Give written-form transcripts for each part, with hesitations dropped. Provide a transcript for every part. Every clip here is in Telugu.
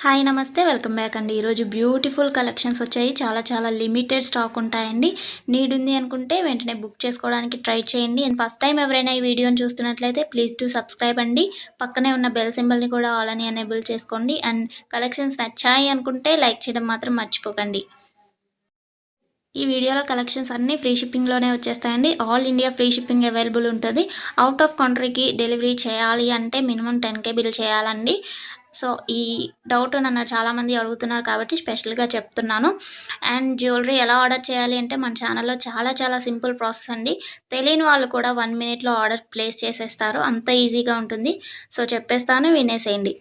హాయ్ నమస్తే వెల్కమ్ బ్యాక్ అండి. ఈరోజు బ్యూటిఫుల్ కలెక్షన్స్ వచ్చాయి. చాలా లిమిటెడ్ స్టాక్ ఉంటాయండి. నీడ్ ఉంది అనుకుంటే వెంటనే బుక్ చేసుకోవడానికి ట్రై చేయండి. అండ్ ఫస్ట్ టైం ఎవరైనా ఈ వీడియోని చూస్తున్నట్లయితే ప్లీజ్ టు సబ్స్క్రైబ్ అండి. పక్కనే ఉన్న బెల్ సింబల్ని కూడా ఆల్ అని ఎనేబుల్ చేసుకోండి. అండ్ కలెక్షన్స్ నచ్చాయి అనుకుంటే లైక్ చేయడం మాత్రం మర్చిపోకండి. ఈ వీడియోలో కలెక్షన్స్ అన్నీ ఫ్రీ షిప్పింగ్లోనే వచ్చేస్తాయండి. All India free shipping available ఉంటుంది. అవుట్ ఆఫ్ కంట్రీకి డెలివరీ చేయాలి అంటే మినిమం 10K బిల్ చేయాలండి. సో ఈ డౌట్ నన్ను చాలామంది అడుగుతున్నారు కాబట్టి స్పెషల్గా చెప్తున్నాను. అండ్ జ్యువెలరీ ఎలా ఆర్డర్ చేయాలి అంటే మన ఛానల్లో చాలా సింపుల్ ప్రాసెస్ అండి. తెలియని వాళ్ళు కూడా 1 మినిట్లో ఆర్డర్ ప్లేస్ చేసేస్తారు. అంత ఈజీగా ఉంటుంది. సో చెప్పేస్తాను, వినేసేయండి.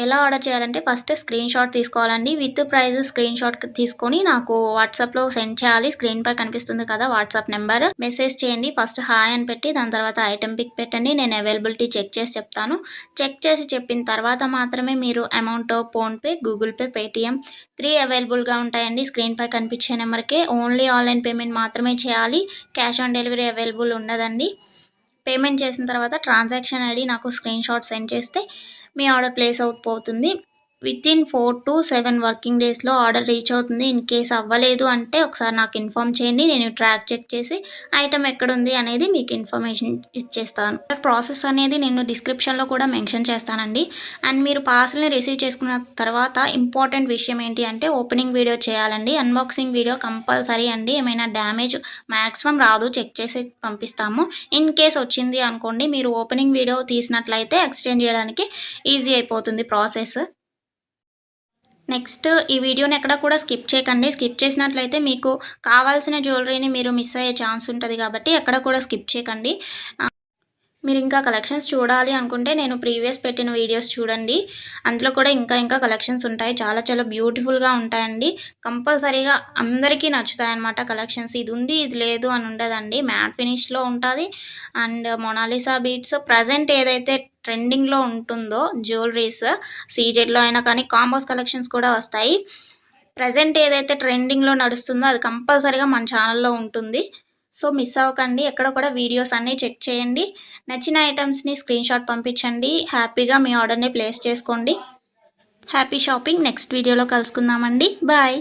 ఎలా ఆర్డర్ చేయాలంటే ఫస్ట్ స్క్రీన్ షాట్ తీసుకోవాలండి. విత్ ప్రైస్ స్క్రీన్ షాట్ తీసుకొని నాకు వాట్సాప్లో సెండ్ చేయాలి. స్క్రీన్ పై కనిపిస్తుంది కదా వాట్సాప్ నెంబర్, మెసేజ్ చేయండి. ఫస్ట్ హాయ్ అని పెట్టి దాని తర్వాత ఐటెం పిక్ పెట్టండి. నేను అవైలబిలిటీ చెక్ చేసి చెప్తాను. చెక్ చేసి చెప్పిన తర్వాత మాత్రమే మీరు amount PhonePe, Google pay, Paytm 3 అవైలబుల్గా ఉంటాయండి. స్క్రీన్ పై కనిపించే నెంబర్కే ఓన్లీ ఆన్లైన్ పేమెంట్ మాత్రమే చేయాలి. క్యాష్ ఆన్ డెలివరీ అవైలబుల్ ఉండదండి. పేమెంట్ చేసిన తర్వాత ట్రాన్సాక్షన్ ఐడి నాకు స్క్రీన్ షాట్ సెండ్ చేస్తే మీ ఆర్డర్ ప్లేస్ అవుతుంది. వితిన్ 4 to 7 వర్కింగ్ డేస్లో ఆర్డర్ రీచ్ అవుతుంది. ఇన్ కేస్ అవ్వలేదు అంటే ఒకసారి నాకు ఇన్ఫామ్ చేయండి. నేను ట్రాక్ చెక్ చేసి ఐటమ్ ఎక్కడుంది అనేది మీకు ఇన్ఫర్మేషన్ ఇచ్చేస్తాను. ప్రాసెస్ అనేది నేను డిస్క్రిప్షన్లో కూడా మెన్షన్ చేస్తానండి. అండ్ మీరు పార్సల్ని రిసీవ్ చేసుకున్న తర్వాత ఇంపార్టెంట్ విషయం ఏంటి అంటే ఓపెనింగ్ వీడియో చేయాలండి. అన్బాక్సింగ్ వీడియో కంపల్సరీ అండి. ఏమైనా డ్యామేజ్ మ్యాక్సిమం రాదు, చెక్ చేసి పంపిస్తాము. ఇన్ కేస్ వచ్చింది అనుకోండి, మీరు ఓపెనింగ్ వీడియో తీసినట్లయితే ఎక్స్చేంజ్ చేయడానికి ఈజీ అయిపోతుంది ప్రాసెస్. నెక్స్ట్ ఈ వీడియోని ఎక్కడ కూడా స్కిప్ చేయకండి. స్కిప్ చేసినట్లయితే మీకు కావాల్సిన జ్యువెలరీని మీరు మిస్ అయ్యే ఛాన్స్ ఉంటుంది కాబట్టి ఎక్కడ కూడా స్కిప్ చేయకండి. మీరు ఇంకా కలెక్షన్స్ చూడాలి అనుకుంటే నేను ప్రీవియస్ పెట్టిన వీడియోస్ చూడండి. అందులో కూడా ఇంకా కలెక్షన్స్ ఉంటాయి. చాలా బ్యూటిఫుల్గా ఉంటాయండి. కంపల్సరీగా అందరికీ నచ్చుతాయి అన్నమాట కలెక్షన్స్. ఇది ఉంది ఇది లేదు అని ఉండదండి. మ్యాట్ ఫినిష్లో ఉంటుంది. అండ్ మొనాలిసా బీట్స్ ప్రజెంట్ ఏదైతే ట్రెండింగ్లో ఉంటుందో జ్యువెలరీస్ సీజెడ్లో అయినా కానీ కాంబోస్ కలెక్షన్స్ కూడా వస్తాయి. ప్రజెంట్ ఏదైతే ట్రెండింగ్లో నడుస్తుందో అది కంపల్సరీగా మన ఛానల్లో ఉంటుంది. సో మిస్ అవ్వకండి. ఎక్కడ కూడా వీడియోస్ అన్నీ చెక్ చేయండి. నచ్చిన ఐటమ్స్ని స్క్రీన్ షాట్ పంపించండి. హ్యాపీగా మీ ఆర్డర్ని ప్లేస్ చేసుకోండి. Happy shopping. నెక్స్ట్ వీడియోలో కలుసుకుందామండి. బాయ్.